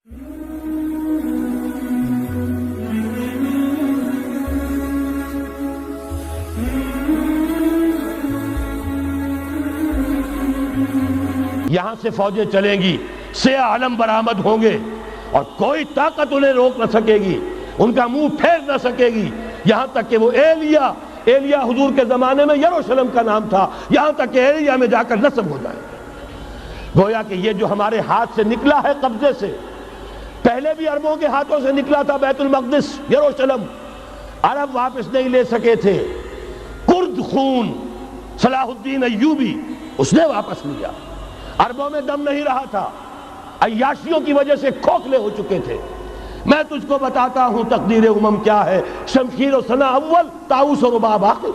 یہاں سے فوجیں چلیں گی، سیاہ علم برآمد ہوں گے اور کوئی طاقت انہیں روک نہ سکے گی، ان کا منہ پھیر نہ سکے گی، یہاں تک کہ وہ ایلیا حضور کے زمانے میں یروشلم کا نام تھا، یہاں تک کہ ایلیا میں جا کر نصب ہو جائے گا۔ گویا کہ یہ جو ہمارے ہاتھ سے نکلا ہے قبضے سے، پہلے بھی عربوں کے ہاتھوں سے نکلا تھا بیت المقدس، یروشلم، عرب واپس نہیں لے سکے تھے۔ کرد خون صلاح الدین ایوبی اس نے واپس لیا، عربوں میں دم نہیں رہا تھا، عیاشیوں کی وجہ سے کھوکھلے ہو چکے تھے۔ میں تجھ کو بتاتا ہوں تقدیر امم کیا ہے، شمشیر و سنا اول، طاؤس و رباب آخر۔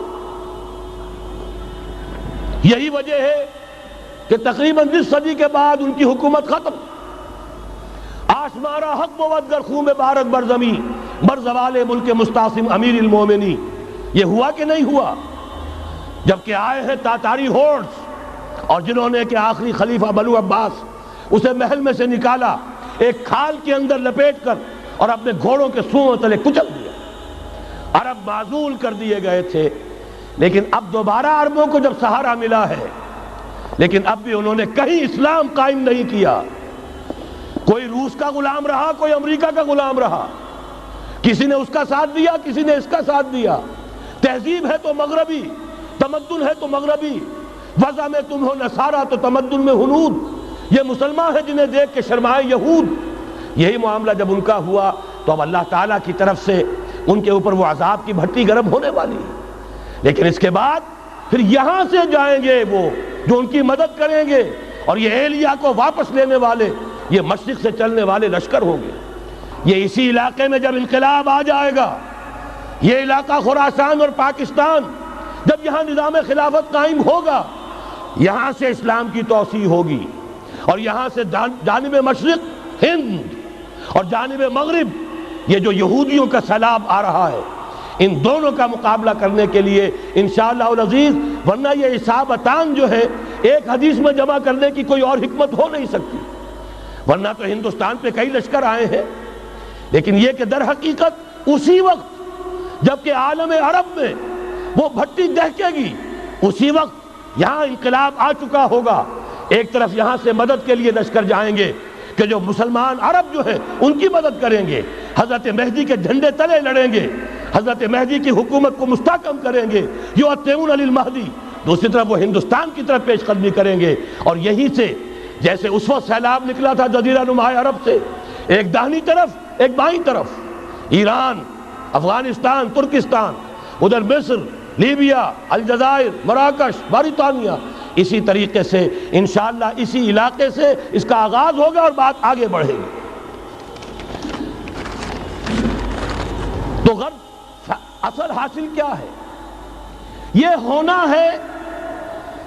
یہی وجہ ہے کہ تقریباً 20 صدی کے بعد ان کی حکومت ختم۔ آشمارا حق بود گر خون بارد بر زمین، بر زوال ملک مستعصم امیر المومنی۔ یہ ہوا کہ نہیں ہوا؟ جبکہ آئے ہیں تاتاری ہورڈز، اور جنہوں نے کہ آخری خلیفہ بنو عباس اسے محل میں سے نکالا، ایک کھال کے اندر لپیٹ کر اور اپنے گھوڑوں کے سوؤں تلے کچل دیا۔ عرب معزول کر دیے گئے تھے، لیکن اب دوبارہ عربوں کو جب سہارا ملا ہے، لیکن اب بھی انہوں نے کہیں اسلام قائم نہیں کیا۔ کوئی روس کا غلام رہا، کوئی امریکہ کا غلام رہا، کسی نے اس کا ساتھ دیا، کسی نے اس کا ساتھ دیا۔ تہذیب ہے تو مغربی، تمدن ہے تو مغربی، وضع میں تم ہو نصارہ تو تمدن میں ہنود۔ یہ مسلمان ہیں جنہیں دیکھ کے شرمائے یہود۔ یہی معاملہ جب ان کا ہوا تو اب اللہ تعالیٰ کی طرف سے ان کے اوپر وہ عذاب کی بھٹی گرم ہونے والی ہے۔ لیکن اس کے بعد پھر یہاں سے جائیں گے وہ جو ان کی مدد کریں گے، اور یہ ایلیا کو واپس لینے والے، یہ مشرق سے چلنے والے لشکر ہوں گے۔ یہ اسی علاقے میں جب انقلاب آ جائے گا، یہ علاقہ خراسان اور پاکستان، جب یہاں نظام خلافت قائم ہوگا، یہاں سے اسلام کی توسیع ہوگی، اور یہاں سے جانب مشرق ہند اور جانب مغرب یہ جو یہودیوں کا سیلاب آ رہا ہے، ان دونوں کا مقابلہ کرنے کے لیے انشاءاللہ العزیز، ورنہ یہ اصابتان جو ہے ایک حدیث میں جمع کرنے کی کوئی اور حکمت ہو نہیں سکتی، ورنہ تو ہندوستان پہ کئی لشکر آئے ہیں۔ لیکن یہ کہ در حقیقت اسی وقت جبکہ عالم عرب میں وہ بھٹی دہکے گی، اسی وقت یہاں انقلاب آ چکا ہوگا۔ ایک طرف یہاں سے مدد کے لیے لشکر جائیں گے کہ جو مسلمان عرب جو ہیں ان کی مدد کریں گے، حضرت مہدی کے جھنڈے تلے لڑیں گے، حضرت مہدی کی حکومت کو مستحکم کریں گے، یؤتون علی المہدی۔ دوسری طرف وہ ہندوستان کی طرف پیش قدمی کریں گے، اور یہیں سے جیسے اس وقت سیلاب نکلا تھا جزیرہ نما عرب سے، ایک داہنی طرف ایک بائیں طرف، ایران، افغانستان، ترکستان، ادھر مصر، لیبیا، الجزائر، مراکش، موریطانیہ، اسی طریقے سے انشاءاللہ اسی علاقے سے اس کا آغاز ہوگا اور بات آگے بڑھے گی۔ تو غرب اصل حاصل کیا ہے؟ یہ ہونا ہے،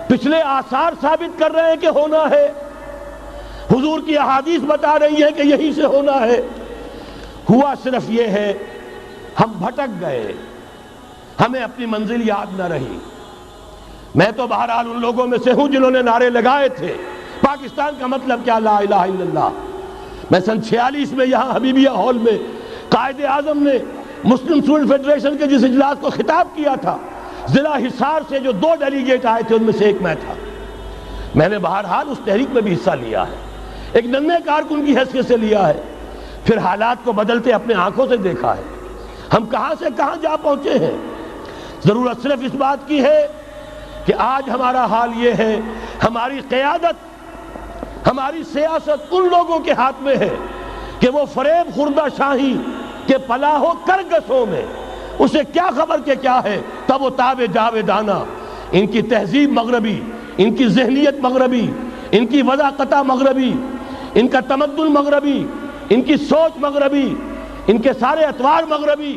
پچھلے آثار ثابت کر رہے ہیں کہ ہونا ہے، حضور کی احادیث بتا رہی ہے کہ یہی سے ہونا ہے۔ ہوا صرف یہ ہے ہم بھٹک گئے، ہمیں اپنی منزل یاد نہ رہی۔ میں تو بہرحال ان لوگوں میں سے ہوں جنہوں نے نعرے لگائے تھے پاکستان کا مطلب کیا، لا الہ الا اللہ۔ میں سن 46 میں یہاں حبیبیہ ہال میں قائد اعظم نے مسلم اسٹوڈنٹ فیڈریشن کے جس اجلاس کو خطاب کیا تھا، ضلع حصار سے جو 2 ڈیلیگیٹ آئے تھے ان میں سے ایک میں تھا۔ میں نے بہرحال اس تحریک میں بھی حصہ لیا ہے، ایک ننھے کارکن کی حیثیت سے لیا ہے، پھر حالات کو بدلتے اپنے آنکھوں سے دیکھا ہے، ہم کہاں سے کہاں جا پہنچے ہیں۔ ضرورت صرف اس بات کی ہے کہ آج ہمارا حال یہ ہے، ہماری قیادت، ہماری سیاست ان لوگوں کے ہاتھ میں ہے کہ وہ فریب خوردہ شاہی کے پلاح و کرگسوں میں اسے کیا خبر کہ کیا ہے، تب وہ تاب جاویدانہ، ان کی تہذیب مغربی، ان کی ذہنیت مغربی، ان کی وضاقتہ مغربی، ان کا تمدن مغربی، ان کی سوچ مغربی، ان کے سارے اطوار مغربی۔